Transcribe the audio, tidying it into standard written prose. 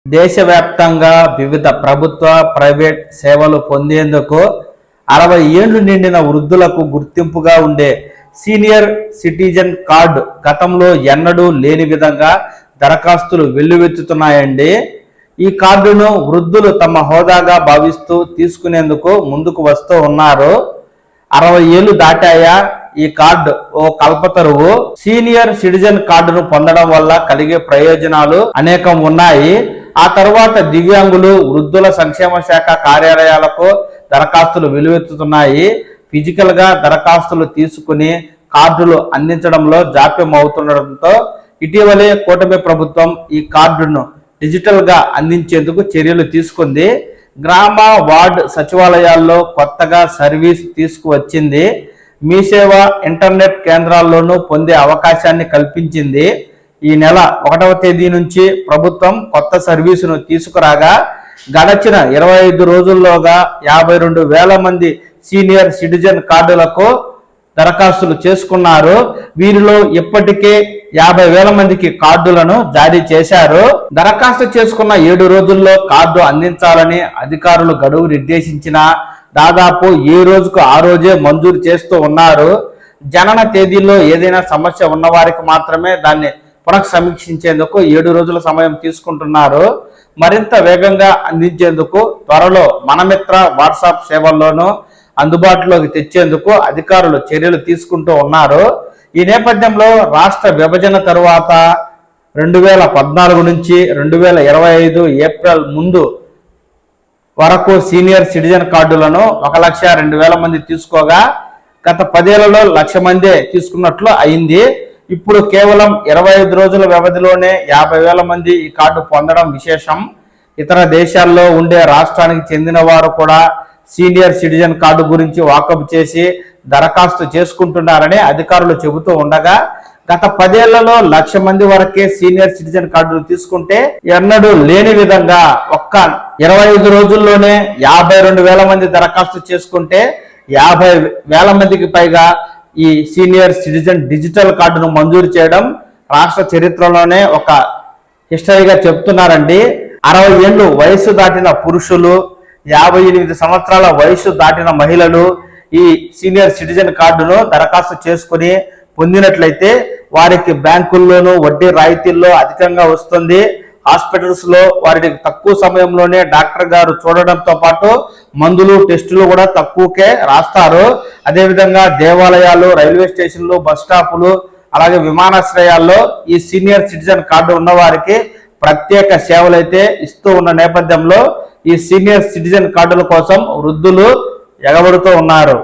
దేశవ్యాప్తంగా వివిధ ప్రభుత్వ, ప్రైవేట్ సేవలు పొందేందుకు 60 ఏళ్లు నిండిన వృద్ధులకు గుర్తింపుగా ఉండే సీనియర్ సిటిజన్ కార్డు గతంలో ఎన్నడూ లేని విధంగా దరఖాస్తులు వెల్లువెత్తుతున్నాయండి. ఈ కార్డును వృద్ధులు తమ హోదాగా భావిస్తూ తీసుకునేందుకు ముందుకు వస్తూ ఉన్నారు. 60 ఏళ్లు దాటాయా ఈ కార్డు ఓ కల్పతరువు. సీనియర్ సిటిజన్ కార్డును పొందడం వల్ల కలిగే ప్రయోజనాలు అనేకం ఉన్నాయి. ఆ తర్వాత దివ్యాంగులు, వృద్ధుల సంక్షేమ శాఖ కార్యాలయాలకు దరఖాస్తులు వెలువెత్తుతున్నాయి. ఫిజికల్ గా దరఖాస్తులు తీసుకుని కార్డులు అందించడంలో జాప్యం అవుతుండటంతో ఇటీవలే కూటమి ప్రభుత్వం ఈ కార్డును డిజిటల్ గా అందించేందుకు చర్యలు తీసుకుంది. గ్రామ, వార్డు సచివాలయాల్లో కొత్తగా సర్వీస్ తీసుకువచ్చింది. మీ సేవ ఇంటర్నెట్ కేంద్రాల్లోనూ పొందే అవకాశాన్ని కల్పించింది. ఈ నెల 1వ తేదీ నుంచి ప్రభుత్వం కొత్త సర్వీసును తీసుకురాగా గడచిన 25 రోజుల్లోగా 52,000 మంది సీనియర్ సిటిజన్ కార్డులకు దరఖాస్తులు చేసుకున్నారు. వీరిలో ఇప్పటికే 50,000 మందికి కార్డులను జారీ చేశారు. దరఖాస్తు చేసుకున్న 7 రోజుల్లో కార్డు అందించాలని అధికారులు గడువు నిర్దేశించిన దాదాపు ఏ రోజుకు ఆ రోజే మంజూరు చేస్తూ ఉన్నారు. జనన తేదీల్లో ఏదైనా సమస్య ఉన్న వారికి మాత్రమే దాన్ని పునఃసమీక్షించేందుకు 7 రోజుల సమయం తీసుకుంటున్నారు. మరింత వేగంగా అందించేందుకు త్వరలో మనమిత్ర వాట్సాప్ సేవల్లోనూ అందుబాటులోకి తెచ్చేందుకు అధికారులు చర్యలు తీసుకుంటూ ఉన్నారు. ఈ నేపథ్యంలో రాష్ట్ర విభజన తరువాత 2014 నుంచి 2025 ఏప్రిల్ ముందు వరకు సీనియర్ సిటిజన్ కార్డులను 1,02,000 మంది తీసుకోగా గత 10 ఏళ్లలో 1,00,000 మందే తీసుకున్నట్లు అయింది. ఇప్పుడు కేవలం 25 రోజుల వ్యవధిలోనే 50,000 మంది ఈ కార్డు పొందడం విశేషం. ఇతర దేశాల్లో ఉండే రాష్ట్రానికి చెందిన వారు కూడా సీనియర్ సిటిజన్ కార్డు గురించి వాకప్ చేసి దరఖాస్తు చేసుకుంటున్నారని అధికారులు చెబుతూ ఉండగా గత 10 ఏళ్లలో 1,00,000 మంది వరకే సీనియర్ సిటిజన్ కార్డులు తీసుకుంటే ఎన్నడూ లేని విధంగా ఒక్క 25 రోజుల్లోనే 52,000 మంది దరఖాస్తు చేసుకుంటే 50,000 మందికి పైగా ఈ సీనియర్ సిటిజన్ డిజిటల్ కార్డును మంజూరు చేయడం రాష్ట్ర చరిత్రలోనే ఒక హిస్టరీగా చెప్తున్నారండి. 60 ఏళ్ళు వయసు దాటిన పురుషులు, 58 సంవత్సరాల వయసు దాటిన మహిళలు ఈ సీనియర్ సిటిజన్ కార్డును దరఖాస్తు చేసుకుని పొందినట్లయితే వారికి బ్యాంకుల్లోనూ వడ్డీ రాయితీల్లో అధికంగా వస్తుంది. హాస్పిటల్స్ లో వారికి తక్కువ సమయంలోనే డాక్టర్ గారు చూడడంతో పాటు మందులు, టెస్టులు కూడా తక్కువకే రాస్తారు. అదేవిధంగా దేవాలయాలు, రైల్వే స్టేషన్లు, బస్ స్టాపులు, అలాగే విమానాశ్రయాల్లో ఈ సీనియర్ సిటిజన్ కార్డు ఉన్న వారికి ప్రత్యేక సేవలు అయితే ఇస్తూ ఉన్న నేపథ్యంలో ఈ సీనియర్ సిటిజన్ కార్డుల కోసం వృద్ధులు ఎగబడుతూ ఉన్నారు.